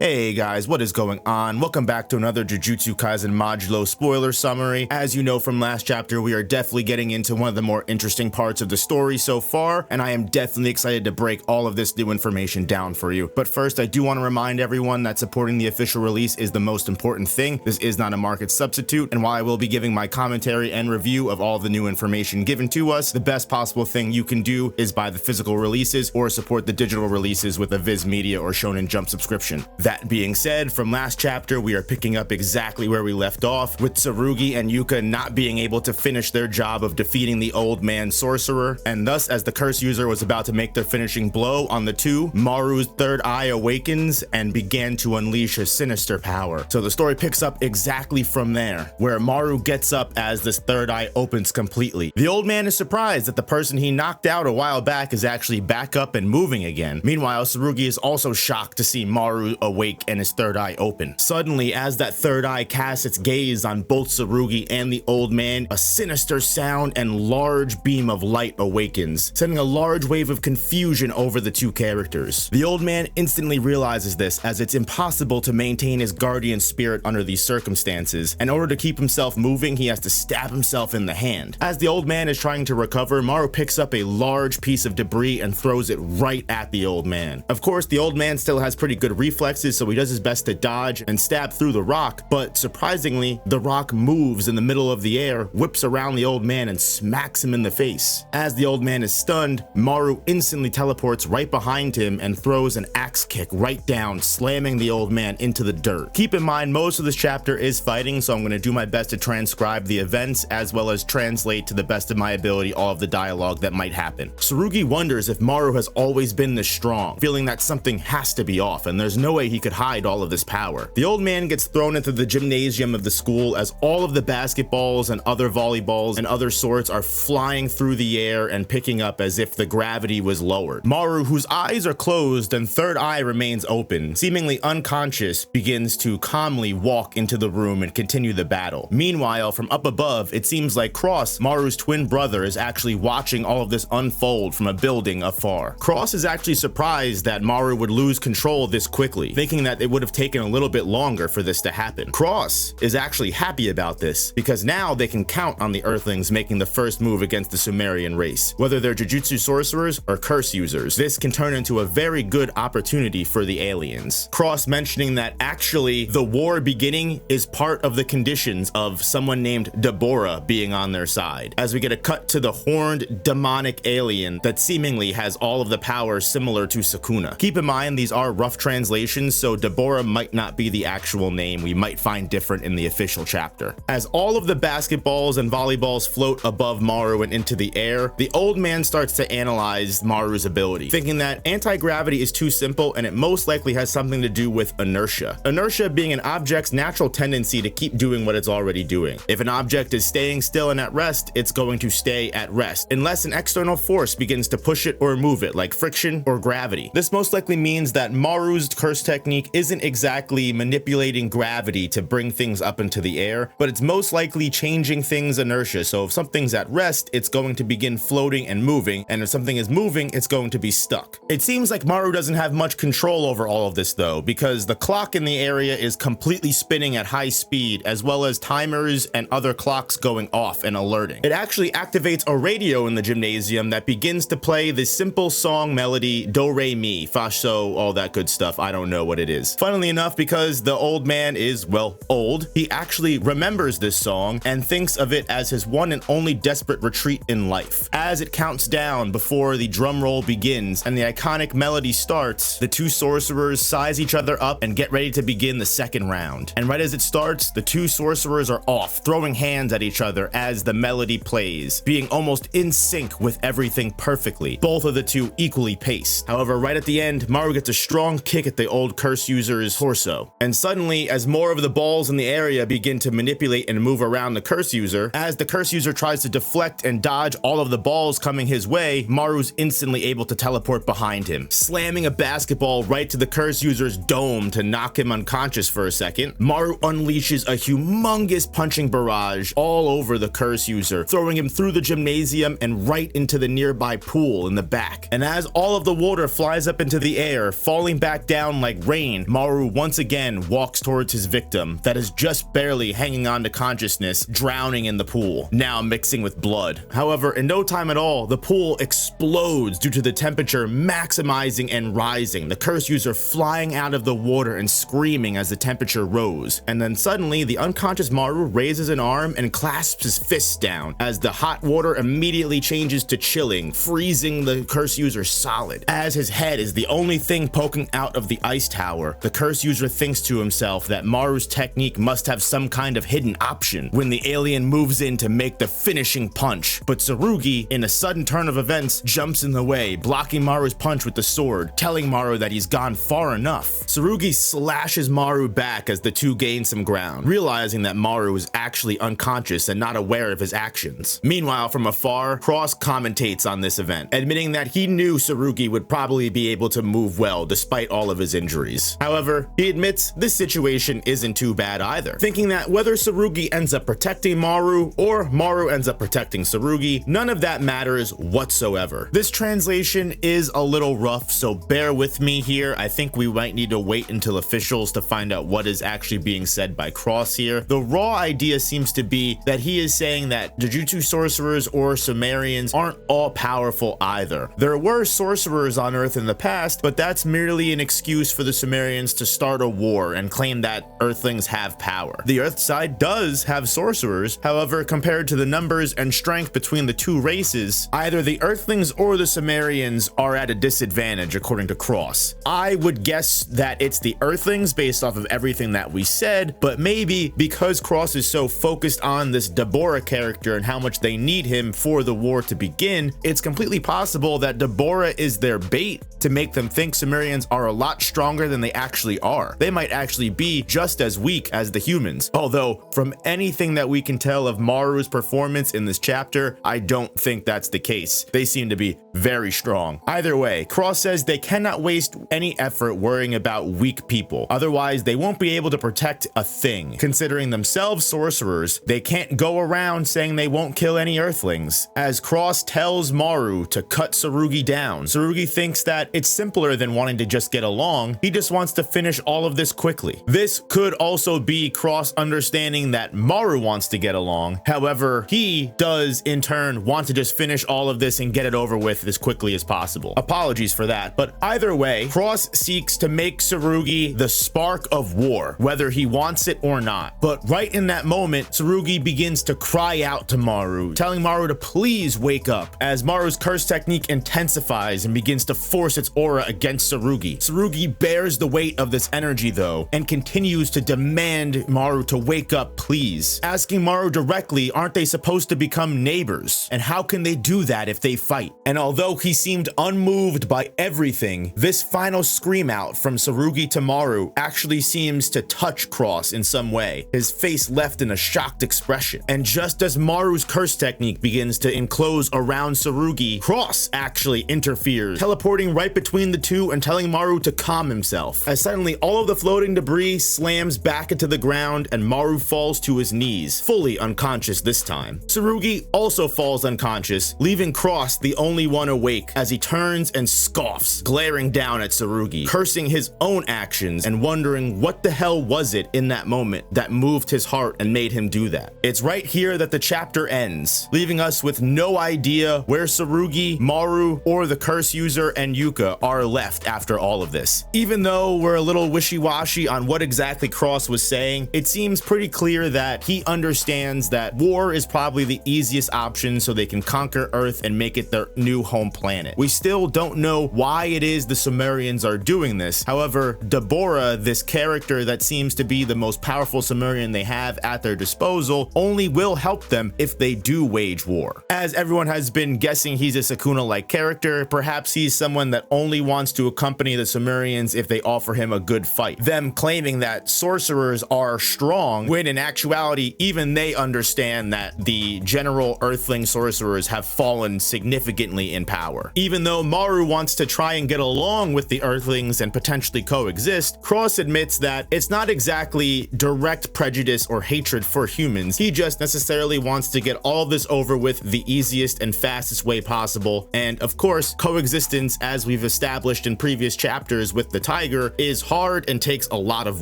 Hey guys, what is going on? Welcome back to another Jujutsu Kaisen Modulo spoiler summary. As you know from last chapter, we are definitely getting into one of the more interesting parts of the story so far, and I am definitely excited to break all of this new information down for you. But first, I do want to remind everyone that supporting the official release is the most important thing. This is not a market substitute, and while I will be giving my commentary and review of all the new information given to us, the best possible thing you can do is buy the physical releases or support the digital releases with a Viz Media or Shonen Jump subscription. That being said, from last chapter, we are picking up exactly where we left off, with Sugi and Yuka not being able to finish their job of defeating the old man sorcerer, and thus, as the curse user was about to make their finishing blow on the two, Maru's third eye awakens and began to unleash a sinister power. So the story picks up exactly from there, where Maru gets up as this third eye opens completely. The old man is surprised that the person he knocked out a while back is actually back up and moving again. Meanwhile, Sugi is also shocked to see Maru awake and his third eye open. Suddenly, as that third eye casts its gaze on both Sugi and the old man, a sinister sound and large beam of light awakens, sending a large wave of confusion over the two characters. The old man instantly realizes this, as it's impossible to maintain his guardian spirit under these circumstances. In order to keep himself moving, he has to stab himself in the hand. As the old man is trying to recover, Maru picks up a large piece of debris and throws it right at the old man. Of course, the old man still has pretty good reflexes, so he does his best to dodge and stab through the rock, but surprisingly, the rock moves in the middle of the air, whips around the old man and smacks him in the face. As the old man is stunned, Maru instantly teleports right behind him and throws an axe kick right down, slamming the old man into the dirt. Keep in mind, most of this chapter is fighting, so I'm going to do my best to transcribe the events as well as translate to the best of my ability all of the dialogue that might happen. Sugi wonders if Maru has always been this strong, feeling that something has to be off and there's no way he could hide all of this power. The old man gets thrown into the gymnasium of the school as all of the basketballs and other volleyballs and other sorts are flying through the air and picking up as if the gravity was lowered. Maru, whose eyes are closed and third eye remains open, seemingly unconscious, begins to calmly walk into the room and continue the battle. Meanwhile, from up above, it seems like Cross, Maru's twin brother, is actually watching all of this unfold from a building afar. Cross is actually surprised that Maru would lose control this quickly, thinking that it would have taken a little bit longer for this to happen. Cross is actually happy about this, because now they can count on the Earthlings making the first move against the Sumerian race. Whether they're Jujutsu sorcerers or curse users, this can turn into a very good opportunity for the aliens. Cross mentioning that actually the war beginning is part of the conditions of someone named Deborah being on their side, as we get a cut to the horned demonic alien that seemingly has all of the powers similar to Sukuna. Keep in mind, these are rough translations, so Deborah might not be the actual name we might find different in the official chapter. As all of the basketballs and volleyballs float above Maru and into the air, the old man starts to analyze Maru's ability, thinking that anti-gravity is too simple and it most likely has something to do with inertia. Inertia being an object's natural tendency to keep doing what it's already doing. If an object is staying still and at rest, it's going to stay at rest, unless an external force begins to push it or move it, like friction or gravity. This most likely means that Maru's curse technique isn't exactly manipulating gravity to bring things up into the air, but it's most likely changing things' inertia. So if something's at rest, it's going to begin floating and moving, and if something is moving, it's going to be stuck. It seems like Maru doesn't have much control over all of this though, because the clock in the area is completely spinning at high speed, as well as timers and other clocks going off and alerting. It actually activates a radio in the gymnasium that begins to play the simple song melody do re mi fa so, all that good stuff. I don't know what it is. Funnily enough, because the old man is, well, old, he actually remembers this song and thinks of it as his one and only desperate retreat in life. As it counts down before the drum roll begins and the iconic melody starts, the two sorcerers size each other up and get ready to begin the second round. And right as it starts, the two sorcerers are off, throwing hands at each other as the melody plays, being almost in sync with everything perfectly, both of the two equally paced. However, right at the end, Maru gets a strong kick at the old curse user's torso, and suddenly, as more of the balls in the area begin to manipulate and move around the curse user, as the curse user tries to deflect and dodge all of the balls coming his way, Maru's instantly able to teleport behind him, slamming a basketball right to the curse user's dome to knock him unconscious for a second. Maru unleashes a humongous punching barrage all over the curse user, throwing him through the gymnasium and right into the nearby pool in the back. And as all of the water flies up into the air, falling back down like drained, Maru once again walks towards his victim that is just barely hanging on to consciousness, drowning in the pool, now mixing with blood. However, in no time at all, the pool explodes due to the temperature maximizing and rising, the curse user flying out of the water and screaming as the temperature rose. And then suddenly, the unconscious Maru raises an arm and clasps his fists down as the hot water immediately changes to chilling, freezing the curse user solid. As his head is the only thing poking out of the ice tower, the curse user thinks to himself that Maru's technique must have some kind of hidden option when the alien moves in to make the finishing punch. But Sugi, in a sudden turn of events, jumps in the way, blocking Maru's punch with the sword, telling Maru that he's gone far enough. Sugi slashes Maru back as the two gain some ground, realizing that Maru is actually unconscious and not aware of his actions. Meanwhile, from afar, Cross commentates on this event, admitting that he knew Sugi would probably be able to move well despite all of his injuries. However, he admits this situation isn't too bad either, thinking that whether Sugi ends up protecting Maru or Maru ends up protecting Sugi, none of that matters whatsoever. This translation is a little rough, so bear with me here. I think we might need to wait until officials to find out what is actually being said by Cross here. The raw idea seems to be that he is saying that Jujutsu sorcerers or Sumerians aren't all powerful either. There were sorcerers on Earth in the past, but that's merely an excuse for the Sumerians to start a war and claim that Earthlings have power. The Earth side does have sorcerers, however, compared to the numbers and strength between the two races, either the Earthlings or the Sumerians are at a disadvantage according to Cross. I would guess that it's the Earthlings based off of everything that we said, but maybe because Cross is so focused on this Deborah character and how much they need him for the war to begin, it's completely possible that Deborah is their bait to make them think Sumerians are a lot stronger than they actually are. They might actually be just as weak as the humans. Although, from anything that we can tell of Maru's performance in this chapter, I don't think that's the case. They seem to be very strong. Either way, Cross says they cannot waste any effort worrying about weak people. Otherwise, they won't be able to protect a thing. Considering themselves sorcerers, they can't go around saying they won't kill any Earthlings. As Cross tells Maru to cut Sugi down, Sugi thinks that it's simpler than wanting to just get along. He just wants to finish all of this quickly. This could also be Cross understanding that Maru wants to get along. However, he does in turn want to just finish all of this and get it over with as quickly as possible. Apologies for that, but either way, Cross seeks to make Sugi the spark of war, whether he wants it or not. But right in that moment, Sugi begins to cry out to Maru, telling Maru to please wake up, as Maru's curse technique intensifies and begins to force its aura against Sugi. Sugi bears the weight of this energy though, and continues to demand Maru to wake up please, asking Maru directly, aren't they supposed to become neighbors? And how can they do that if they fight? And although he seemed unmoved by everything, this final scream out from Sugi to Maru actually seems to touch Cross in some way, his face left in a shocked expression. And just as Maru's curse technique begins to enclose around Sugi, Cross actually interferes, teleporting right between the two and telling Maru to calm himself, as suddenly all of the floating debris slams back into the ground and Maru falls to his knees, fully unconscious this time. Sugi also falls unconscious, leaving Cross the only one awake as he turns and scoffs, glaring down at Sugi, cursing his own actions and wondering what the hell was it in that moment that moved his heart and made him do that. It's right here that the chapter ends, leaving us with no idea where Sugi, Maru, or the curse user and Yuka are left after all of this. Even though we're a little wishy-washy on what exactly Cross was saying, it seems pretty clear that he understands that war is probably the easiest option so they can conquer Earth and make it their new home planet. We still don't know why it is the Sumerians are doing this. However, Deborah, this character that seems to be the most powerful Sumerian they have at their disposal, only will help them if they do wage war. As everyone has been guessing he's a Sukuna-like character, perhaps he's someone that only wants to accompany the Sumerians if they offer him a good fight. Them claiming that sorcerers are strong, when in actuality, even they understand that the general Earthling sorcerers have fallen significantly in power. Even though Maru wants to try and get along with the Earthlings and potentially coexist, Cross admits that it's not exactly direct prejudice or hatred for humans. He just necessarily wants to get all of this over with the easiest and fastest way possible. And of course, coexistence, as we've established in previous chapters with the tiger, is hard and takes a lot of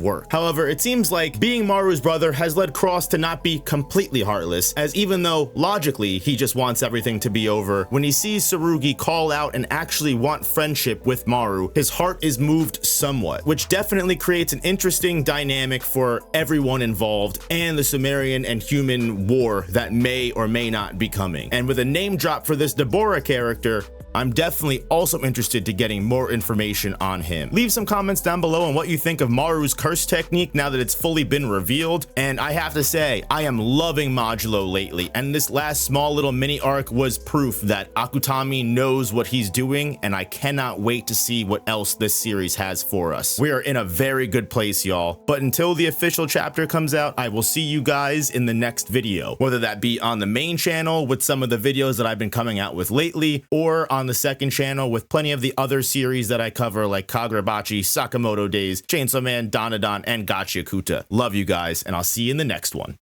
work. However, it seems like being Maru's brother has led Cross to not be completely heartless, as even though logically he just wants everything to be over, when he sees Sugi call out and actually want friendship with Maru, his heart is moved somewhat, which definitely creates an interesting dynamic for everyone involved and the Sumerian and human war that may or may not be coming. And with a name drop for this Deborah character, I'm definitely also interested to getting more information on him. Leave some comments down below on what you think of Maru's curse technique now that it's fully been revealed. And I have to say, I am loving Modulo lately, and this last small little mini arc was proof that Akutami knows what he's doing, and I cannot wait to see what else this series has for us. We are in a very good place, y'all. But until the official chapter comes out, I will see you guys in the next video, whether that be on the main channel with some of the videos that I've been coming out with lately, or on the second channel with plenty of the other series that I cover, like Kagurabachi, Sakamoto Days, Chainsaw Man, Dandadan, and Gachiakuta. Love you guys, and I'll see you in the next one.